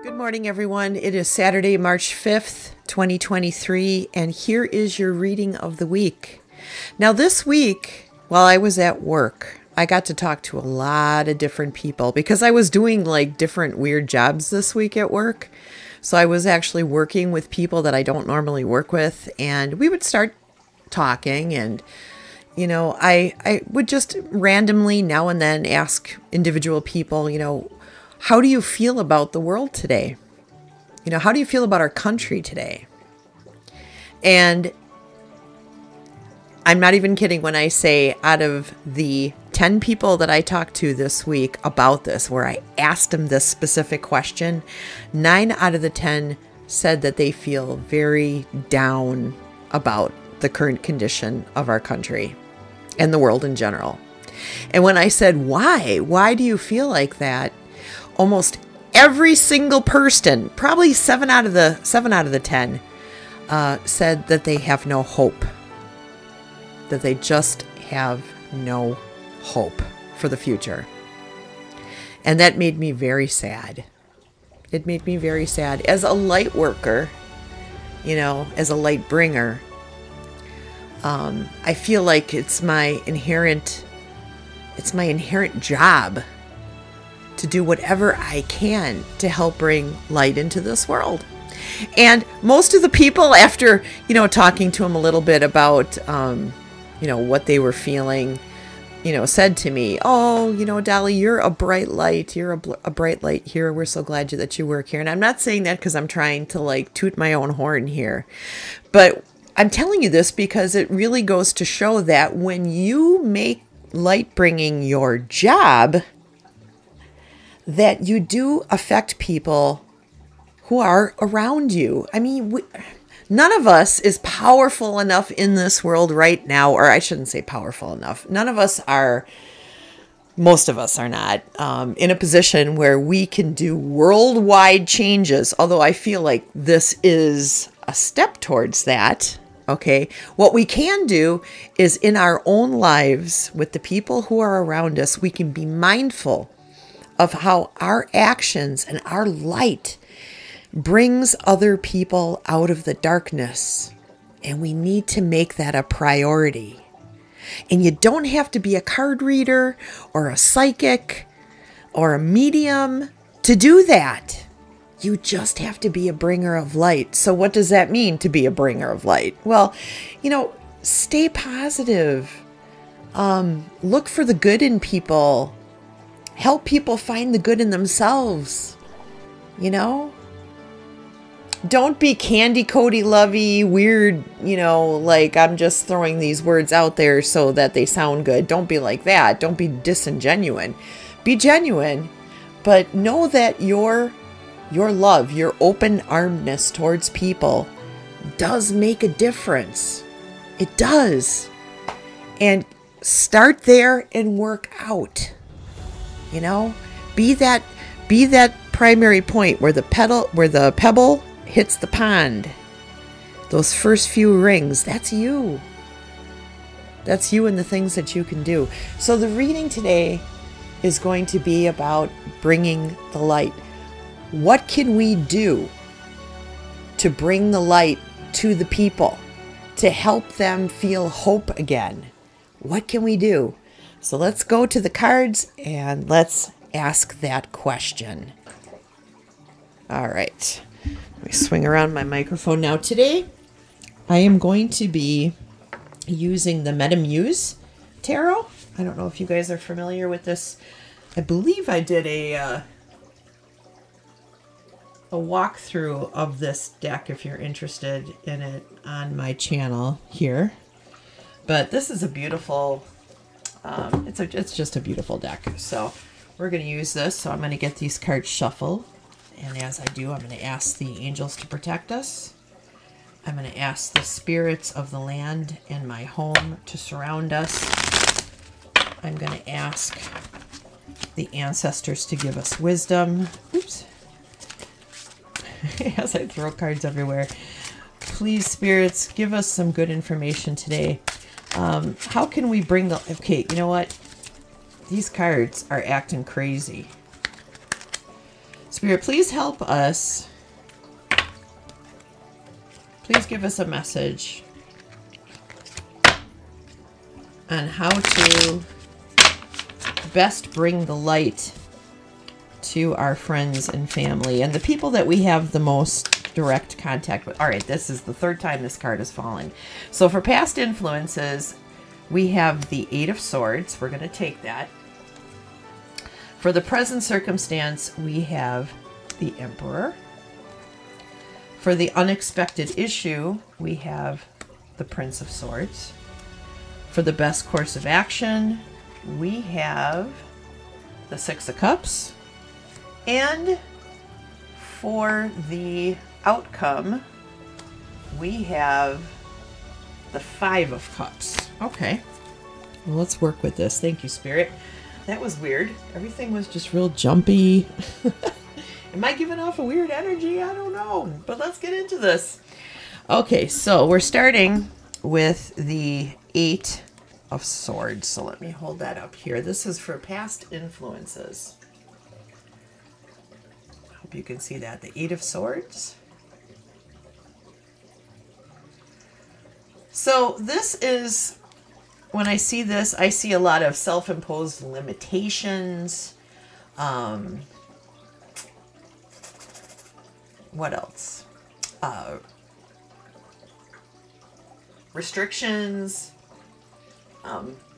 Good morning, everyone. It is Saturday, March 5th, 2023, and here is your reading of the week. Now, this week, while I was at work, I got to talk to a lot of different people because I was doing like different weird jobs this week at work. So I was actually working with people that I don't normally work with, and we would start talking, and I would just randomly now and then ask individual people, how do you feel about the world today? How do you feel about our country today? And I'm not even kidding when I say out of the 10 people that I talked to this week about this, where I asked them this specific question, 9 out of the 10 said that they feel very down about the current condition of our country and the world in general. And when I said, why do you feel like that? Almost every single person, probably 7 out of the 10, said that they have no hope. That they just have no hope for the future. And that made me very sad. It made me very sad. As a light worker, as a light bringer, I feel like it's my inherent job to do whatever I can to help bring light into this world. And most of the people, after, talking to them a little bit about, what they were feeling, said to me, oh, Dali, you're a bright light. You're a bright light here. We're so glad that you work here. And I'm not saying that because I'm trying to toot my own horn here, but I'm telling you this because it really goes to show that when you make light bringing your job, that you do affect people who are around you. I mean, none of us is powerful enough in this world right now, or I shouldn't say powerful enough. Most of us are not in a position where we can do worldwide changes, although I feel like this is a step towards that. Okay, what we can do is in our own lives with the people who are around us, we can be mindful of how our actions and our light brings other people out of the darkness. And we need to make that a priority. And you don't have to be a card reader or a psychic or a medium to do that. You just have to be a bringer of light. So what does that mean to be a bringer of light? Well, stay positive. Look for the good in people. Help people find the good in themselves. Don't be candy coaty lovey, weird, I'm just throwing these words out there so that they sound good. Don't be like that. Don't be disingenuine. Be genuine, but know that your love, your open armedness towards people does make a difference. It does. And start there and work out. Be that primary point where the pebble hits the pond. Those first few rings, that's you. That's you and the things that you can do. So the reading today is going to be about bringing the light. What can we do to bring the light to the people, to help them feel hope again? What can we do? So let's go to the cards and let's ask that question. All right. Let me swing around my microphone now. Today, I am going to be using the Metamuse Tarot. I don't know if you guys are familiar with this. I believe I did a walkthrough of this deck if you're interested in it on my channel here. But this is a beautiful, it's just a beautiful deck. So we're going to use this. So I'm going to get these cards shuffled. And as I do, I'm going to ask the angels to protect us. I'm going to ask the spirits of the land and my home to surround us. I'm going to ask the ancestors to give us wisdom. Oops. As I throw cards everywhere. Please, spirits, give us some good information today. How can we bring the... Okay, you know what? These cards are acting crazy. Spirit, please help us. Please give us a message on how to best bring the light to our friends and family and the people that we have the most direct contact with. All right, this is the third time this card has fallen. So for past influences, we have the Eight of Swords. We're going to take that. For the present circumstance, we have the Emperor. For the unexpected issue, we have the Prince of Swords. For the best course of action, we have the Six of Cups. And for the outcome, we have the Five of Cups. Okay. Well, let's work with this. Thank you, Spirit. That was weird. Everything was just real jumpy. Am I giving off a weird energy? I don't know. But let's get into this. Okay, so we're starting with the Eight of Swords. So let me hold that up here. This is for past influences. Hope you can see that. The Eight of Swords. So this is, when I see this, I see a lot of self-imposed limitations. What else? Restrictions.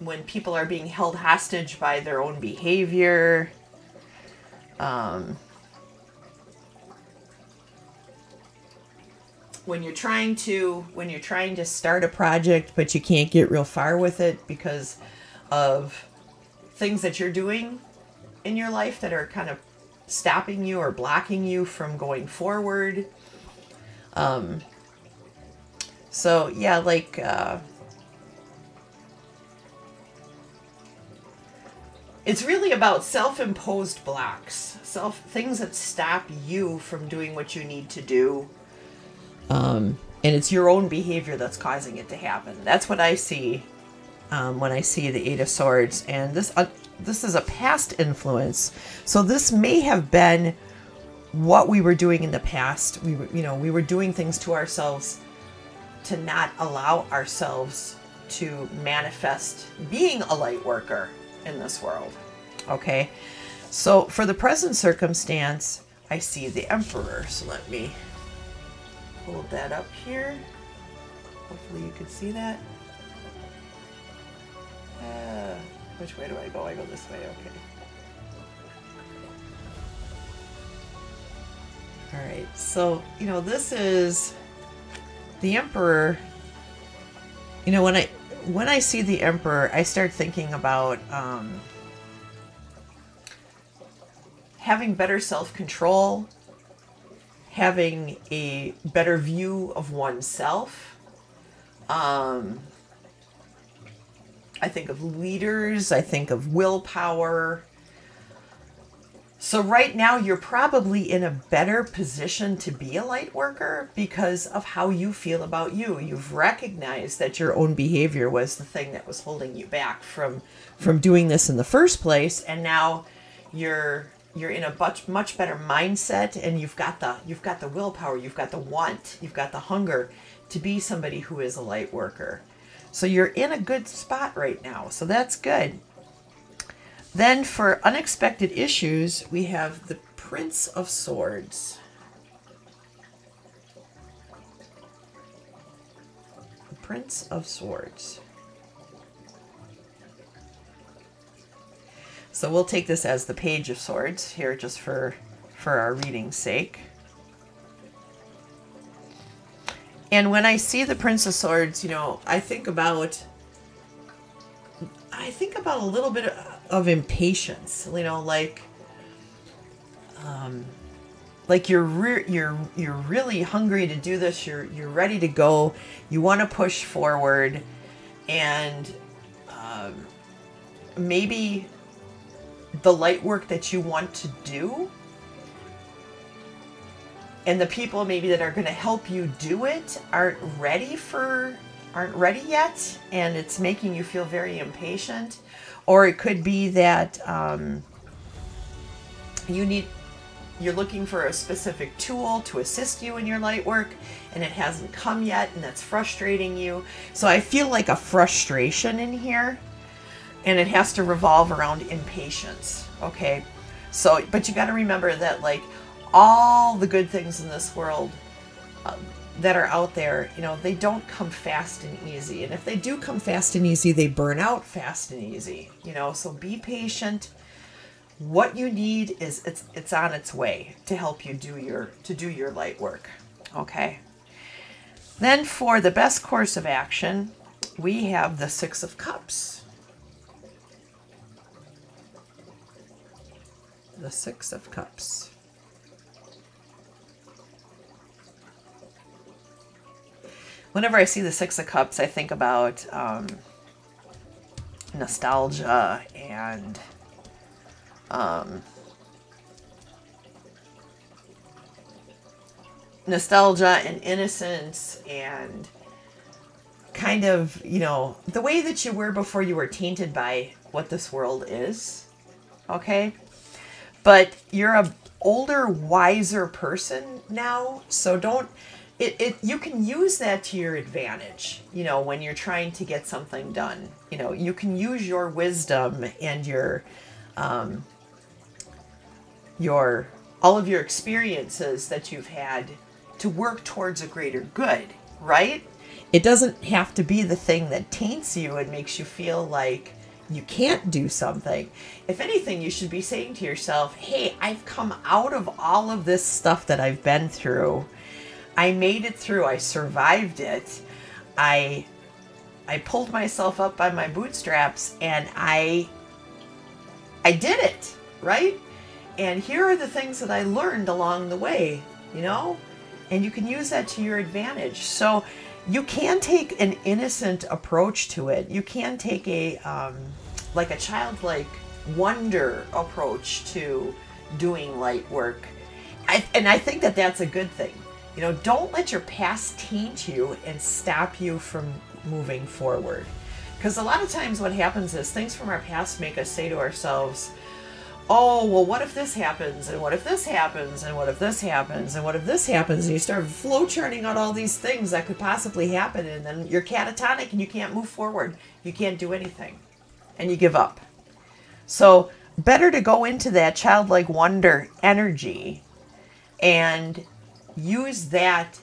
When people are being held hostage by their own behavior. When you're trying to start a project, but you can't get real far with it because of things that you're doing in your life that are kind of stopping you or blocking you from going forward. So yeah, like, it's really about self-imposed blocks, things that stop you from doing what you need to do. And it's your own behavior that's causing it to happen. That's what I see when I see the Eight of Swords. And this is a past influence. So this may have been what we were doing in the past. We were doing things to ourselves to not allow ourselves to manifest being a light worker in this world. Okay. So for the present circumstance, I see the Emperor. So let me hold that up here. Hopefully you can see that. Which way do I go? I go this way. Okay. All right. So, this is the Emperor. When I see the Emperor, I start thinking about having better self-control, having a better view of oneself. I think of leaders. I think of willpower. So right now you're probably in a better position to be a light worker because of how you feel about you. You've recognized that your own behavior was the thing that was holding you back from doing this in the first place, and now you're in a much better mindset, and you've got the willpower, you've got the want, you've got the hunger to be somebody who is a light worker. So you're in a good spot right now. So that's good. Then for unexpected issues, we have the Prince of Swords. The Prince of Swords. So we'll take this as the Page of Swords here just for our reading's sake. And when I see the Prince of Swords, I think about a little bit of impatience, like you're really hungry to do this. You're ready to go. You want to push forward, and maybe the light work that you want to do, and the people maybe that are going to help you do it aren't ready yet, and it's making you feel very impatient. Or it could be that you need you're looking for a specific tool to assist you in your light work, and it hasn't come yet, and that's frustrating you. So I feel like a frustration in here, and it has to revolve around impatience. Okay, so but you got to remember that, like, all the good things in this world that are out there, you know, they don't come fast and easy. And if they do come fast and easy, they burn out fast and easy, you know. So be patient. What you need is it's on its way to help you do your light work. Okay. Then for the best course of action, we have the Six of Cups. The Six of Cups. Whenever I see the Six of Cups, I think about nostalgia and innocence and kind of, you know, the way that you were before you were tainted by what this world is. Okay? But you're a older, wiser person now, so don't you can use that to your advantage, you know, when you're trying to get something done. You know, you can use your wisdom and your all of your experiences that you've had to work towards a greater good, right? It doesn't have to be the thing that taints you and makes you feel like you can't do something. If anything, you should be saying to yourself, hey, I've come out of all of this stuff that I've been through. I made it through. I survived it. I pulled myself up by my bootstraps, and I did it, right? And here are the things that I learned along the way, you know? And you can use that to your advantage. So you can take an innocent approach to it. You can take a like a childlike wonder approach to doing light work. And I think that that's a good thing. You know, don't let your past taint you and stop you from moving forward. Because a lot of times what happens is things from our past make us say to ourselves, oh, well, what if this happens? And what if this happens? And what if this happens? And what if this happens? And you start flowcharting out all these things that could possibly happen. And then you're catatonic and you can't move forward. You can't do anything. And you give up. So better to go into that childlike wonder energy and use that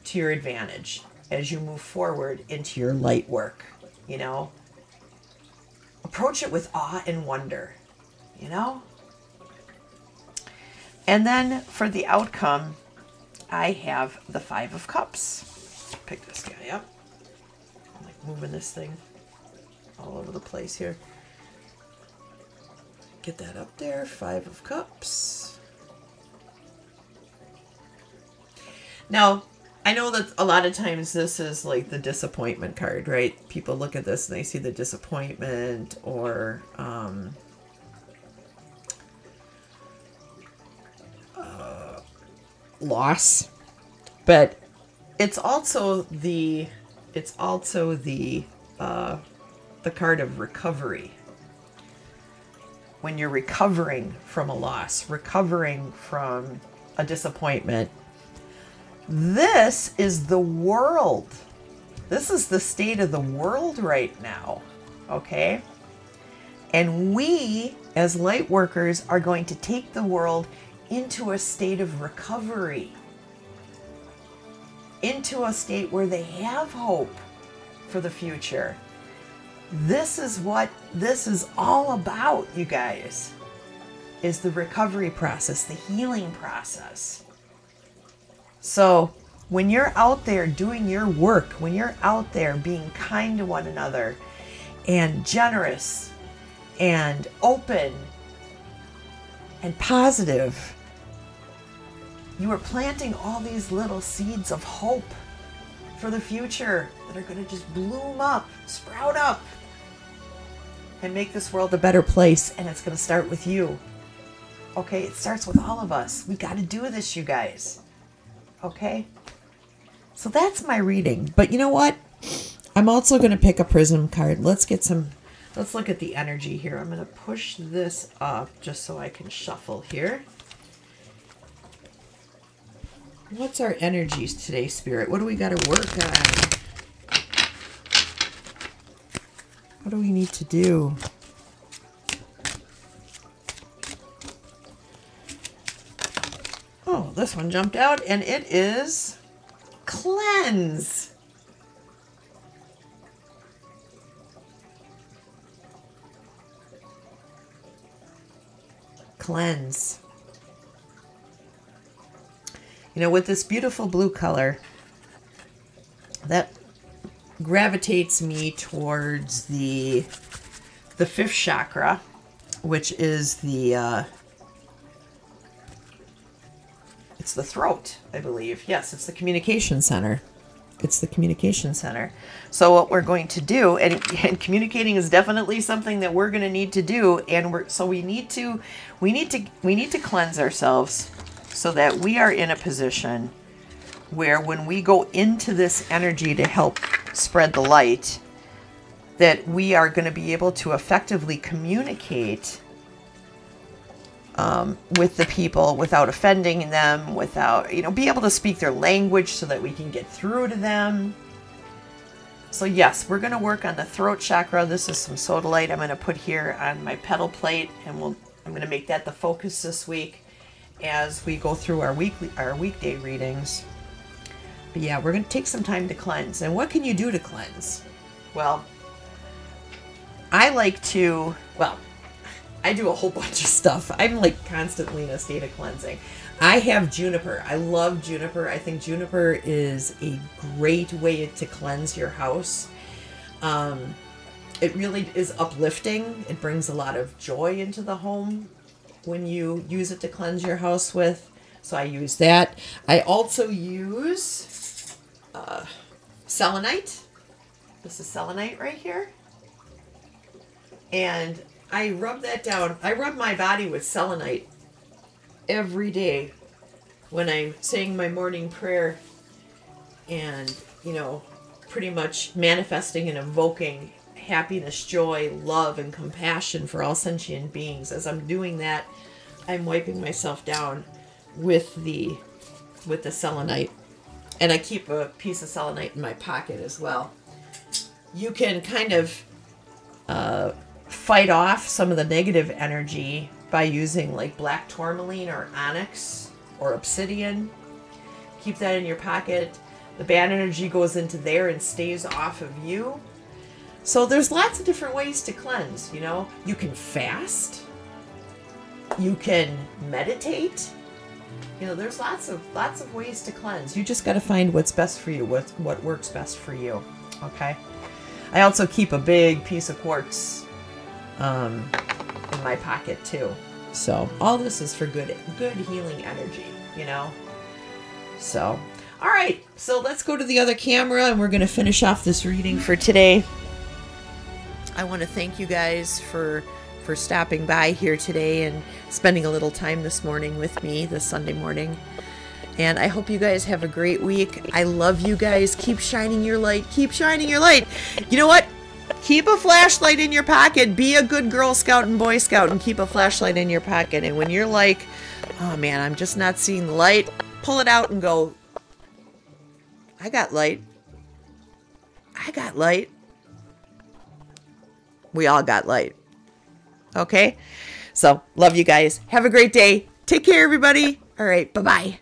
to your advantage as you move forward into your light work, you know? Approach it with awe and wonder, you know? And then for the outcome, I have the Five of Cups. Pick this guy up. I'm like moving this thing all over the place here. Get that up there, Five of Cups. Now, I know that a lot of times this is like the disappointment card, right? People look at this and they see the disappointment or loss. But it's also the card of recovery. When you're recovering from a loss, recovering from a disappointment. This is the world. This is the state of the world right now, okay? And we, as light workers, are going to take the world into a state of recovery, into a state where they have hope for the future. This is what this is all about, you guys, is the recovery process, the healing process. So when you're out there doing your work, when you're out there being kind to one another and generous and open and positive, you are planting all these little seeds of hope for the future that are going to just bloom up, sprout up, and make this world a better place. And it's going to start with you. Okay, it starts with all of us. We got to do this, you guys. Okay, so that's my reading. But you know what? I'm also going to pick a prism card. Let's look at the energy here. I'm going to push this up just so I can shuffle here. What's our energies today, Spirit? What do we got to work on? What do we need to do? Oh, this one jumped out, and it is cleanse. Cleanse. You know, with this beautiful blue color, that gravitates me towards the fifth chakra, which is it's the throat, I believe. Yes, it's the communication center. It's the communication center. So what we're going to do, and communicating is definitely something that we're going to need to do, and we need to cleanse ourselves so that we are in a position where when we go into this energy to help spread the light, that we are going to be able to effectively communicate with the people without offending them, without, be able to speak their language so that we can get through to them. So yes, we're going to work on the throat chakra. This is some sodalite I'm going to put here on my petal plate, and I'm going to make that the focus this week as we go through our weekday readings. But yeah, we're going to take some time to cleanse. And what can you do to cleanse? Well, I do a whole bunch of stuff. I'm like constantly in a state of cleansing. I have juniper. I love juniper. I think juniper is a great way to cleanse your house. It really is uplifting. It brings a lot of joy into the home when you use it to cleanse your house with. So I use that. I also use selenite. This is selenite right here. And I rub that down. I rub my body with selenite every day when I'm saying my morning prayer and, pretty much manifesting and evoking happiness, joy, love, and compassion for all sentient beings. As I'm doing that, I'm wiping myself down with the selenite. And I keep a piece of selenite in my pocket as well. You can kind of fight off some of the negative energy by using like black tourmaline or onyx or obsidian. Keep that in your pocket. The bad energy goes into there and stays off of you. So there's lots of different ways to cleanse, You can fast. You can meditate. There's lots of ways to cleanse. You just got to find what's best for you, what works best for you. Okay? I also keep a big piece of quartz in my pocket too. So all this is for good healing energy, So, all right. So let's go to the other camera and we're going to finish off this reading for today. I want to thank you guys for stopping by here today and spending a little time this morning with me this Sunday morning. And I hope you guys have a great week. I love you guys. Keep shining your light. Keep shining your light. You know what? Keep a flashlight in your pocket. Be a good Girl Scout and Boy Scout and keep a flashlight in your pocket. And when you're like, oh man, I'm just not seeing the light, pull it out and go, I got light. I got light. We all got light. Okay? So, love you guys. Have a great day. Take care, everybody. All right, bye-bye.